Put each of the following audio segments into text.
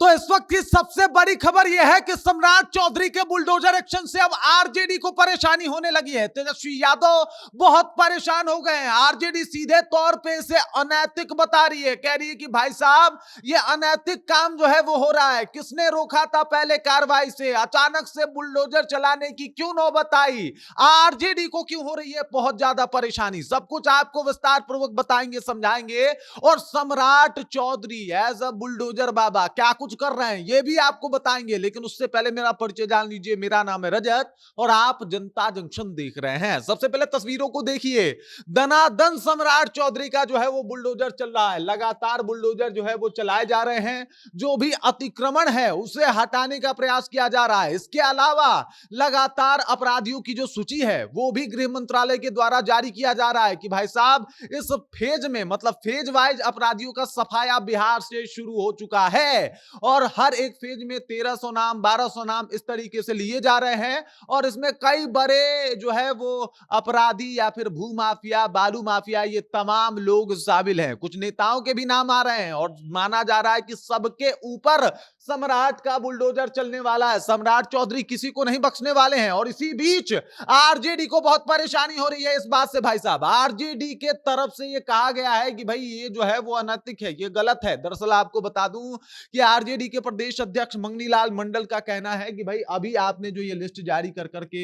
तो इस वक्त की सबसे बड़ी खबर यह है कि सम्राट चौधरी के बुलडोजर एक्शन से अब आरजेडी को परेशानी होने लगी है। तेजस्वी यादव बहुत परेशान हो गए हैं। आरजेडी सीधे तौर पे इसे अनैतिक बता रही है, कह रही है कि भाई साहब ये अनैतिक काम जो है वो हो रहा है। किसने रोका था पहले कार्रवाई से? अचानक से बुलडोजर चलाने की क्यों नौबत आई? आरजेडी को क्यों हो रही है बहुत ज्यादा परेशानी? सब कुछ आपको विस्तार पूर्वक बताएंगे, समझाएंगे। और सम्राट चौधरी एज अ बुलडोजर बाबा क्या कुछ कर रहे हैं ये भी आपको बताएंगे। लेकिन उससे पहले मेरा परिचय जान लीजिए। मेरा नाम है रजत और आप जनता जंक्शन देख रहे हैं। सबसे पहले तस्वीरों को देखिए। दनादन सम्राट चौधरी का जो है वो बुलडोजर चल रहा है। लगातार बुलडोजर जो है वो चलाए जा रहे हैं। जो भी अतिक्रमण है उसे हटाने का प्रयास किया जा रहा है। इसके अलावा लगातार अपराधियों की जो सूची है वो भी गृह मंत्रालय के द्वारा जारी किया जा रहा है कि भाई साहब इस फेज में, मतलब फेज वाइज अपराधियों का सफाया बिहार से शुरू हो चुका है और हर एक फेज में 1300 नाम, 1200 नाम इस तरीके से लिए जा रहे हैं। और इसमें कई बड़े जो है वो अपराधी या फिर भू माफिया, बालू माफिया, ये तमाम लोग शामिल हैं। कुछ नेताओं के भी नाम आ रहे हैं और माना जा रहा है कि सबके ऊपर सम्राट का बुलडोजर चलने वाला है। सम्राट चौधरी किसी को नहीं बख्शने वाले हैं। और इसी बीच आरजेडी को बहुत परेशानी हो रही है इस बात से। भाई साहब आरजेडी के तरफ से ये कहा गया है कि भाई ये जो है वो अनैतिक है, ये गलत है। दरअसल आपको बता दूं कि आरजेडी के प्रदेश अध्यक्ष मंगनीलाल मंडल का कहना है कि भाई अभी आपने जो ये लिस्ट जारी कर करके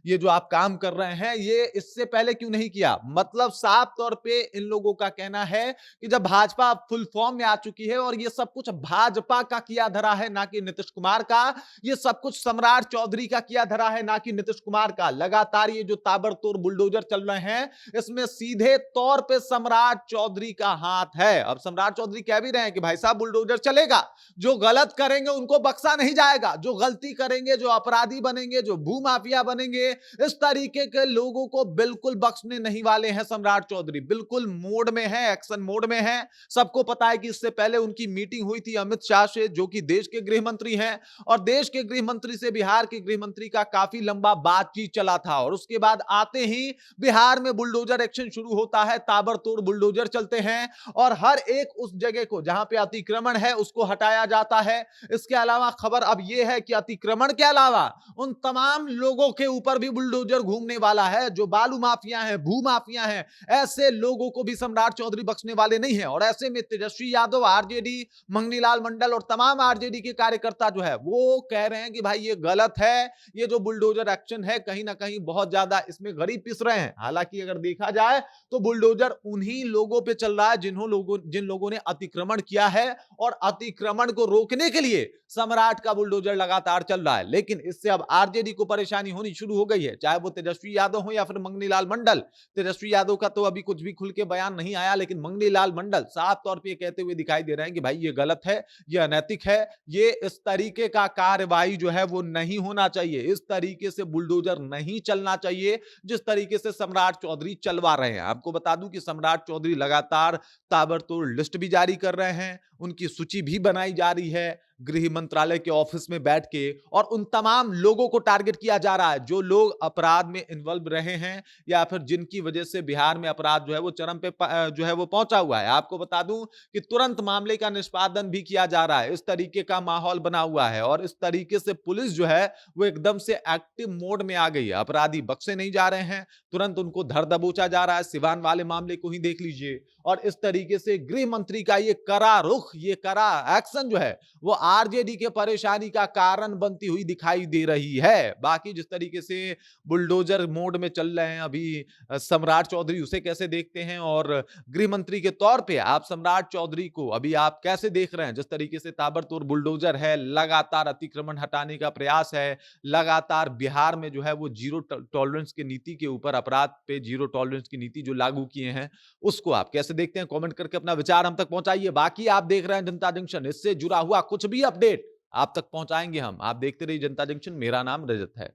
ये जो आप काम कर रहे हैं ये इससे पहले क्यों नहीं किया? मतलब साफ तौर पे इन लोगों का कहना है कि जब भाजपा फुल फॉर्म में आ चुकी है और ये सब कुछ भाजपा का किया धरा है, ना कि नीतीश कुमार का। ये सब कुछ सम्राट चौधरी का किया धरा है, ना कि नीतीश कुमार का। लगातार ये जो ताबड़तोड़ बुलडोजर चल रहे हैं इसमें सीधे तौर पे सम्राट चौधरी का हाथ है। अब सम्राट चौधरी कह भी रहे हैं कि भाई साहब बुलडोजर चलेगा, जो गलत करेंगे उनको बख्शा नहीं जाएगा, जो गलती करेंगे, जो अपराधी बनेंगे, जो भू माफिया बनेंगे, इस तरीके के लोगों को बिल्कुल बख्शने नहीं वाले हैं सम्राट चौधरी। बिल्कुल मोड में है, एक्शन मोड में है। सबको पता है कि इससे पहले उनकी मीटिंग हुई थी अमित शाह से, जो कि देश के गृह मंत्री हैं। और देश के गृह मंत्री से बिहार के गृह मंत्री का काफी लंबा बातचीत चला था। और उसके बाद आते ही बिहार में बुलडोजर एक्शन शुरू होता है। ताबड़तोड़ बुलडोजर चलते हैं और हर एक उस जगह को जहां पे अतिक्रमण है उसको हटाया जाता है। इसके अलावा खबर अब यह है कि अतिक्रमण के अलावा उन तमाम लोगों के ऊपर भी बुलडोजर घूमने वाला है जो बालू माफिया हैं, भू माफिया हैं। ऐसे लोगों को भी सम्राट चौधरी बख्शने वाले नहीं है। और ऐसे में तेजस्वी यादव, आरजेडी, मंगनीलाल मंडल और तमाम आरजेडी के कार्यकर्ता जो है वो कह रहे हैं कि भाई ये गलत है। ये जो बुलडोजर एक्शन है कहीं ना कहीं बहुत ज्यादा इसमें गरीब पिस रहे हैं। हालांकि अगर देखा जाए तो बुलडोजर उन्हीं लोगों पे चल रहा है जिन लोगों ने अतिक्रमण किया है। और अतिक्रमण को रोकने के लिए सम्राट का बुलडोजर लगातार चल रहा है। लेकिन इससे अब आरजेडी को परेशानी होनी शुरू हो गई है, चाहे वो तेजस्वी यादव हो या फिर मंगनीलाल मंडल। तेजस्वी यादव का तो अभी कुछ भी खुल के बयान नहीं आया, लेकिन मंगनीलाल मंडल साफ तौर पे कहते हुए दिखाई दे रहे हैं कि भाई ये गलत है, ये अनैतिक है, ये इस तरीके का कार्रवाई जो है वो नहीं होना चाहिए। इस तरीके से बुलडोजर नहीं चलना चाहिए जिस तरीके से सम्राट चौधरी चलवा रहे हैं। आपको बता दूं कि सम्राट चौधरी लगातार ताबड़तोड़ लिस्ट भी जारी कर रहे हैं, उनकी सूची भी बनाई जा रही है गृह मंत्रालय के ऑफिस में बैठ के। और उन तमाम लोगों को टारगेट किया जा रहा है जो लोग अपराध में इन्वॉल्व रहे हैं या फिर जिनकी वजह से बिहार में अपराध जो है वो चरम पे जो है वो पहुंचा हुआ है। आपको बता दूं कि तुरंत मामले का निष्पादन भी किया जा रहा है। इस तरीके का माहौल बना हुआ है और इस तरीके से पुलिस जो है वो एकदम से एक्टिव मोड में आ गई है। अपराधी बख्शे नहीं जा रहे हैं, तुरंत उनको धर दबोचा जा रहा है। सिवान वाले मामले को ही देख लीजिए। और इस तरीके से गृह मंत्री का ये कड़ा रुख, ये कड़ा एक्शन जो है वो आरजेडी के परेशानी का कारण बनती हुई दिखाई दे रही है। बाकी जिस तरीके से बुलडोजर मोड में चल रहे हैं अभी सम्राट चौधरी, उसे कैसे देखते हैं? और गृह मंत्री के तौर पे आप सम्राट चौधरी को अभी आप कैसे देख रहे हैं? जिस तरीके से ताबड़तोड़ बुलडोजर है, लगातार अतिक्रमण हटाने का प्रयास है, लगातार बिहार में जो है वो जीरो टॉलरेंस की नीति के ऊपर, अपराध पे जीरो टॉलरेंस की नीति जो लागू किए हैं, उसको आप कैसे देखते हैं? कमेंट करके अपना विचार हम तक पहुंचाइए। बाकी आप देख रहे हैं जनता जंक्शन, इससे जुड़ा हुआ कुछ भी अपडेट आप तक पहुंचाएंगे हम। आप देखते रहिए जनता जंक्शन। मेरा नाम रजत है।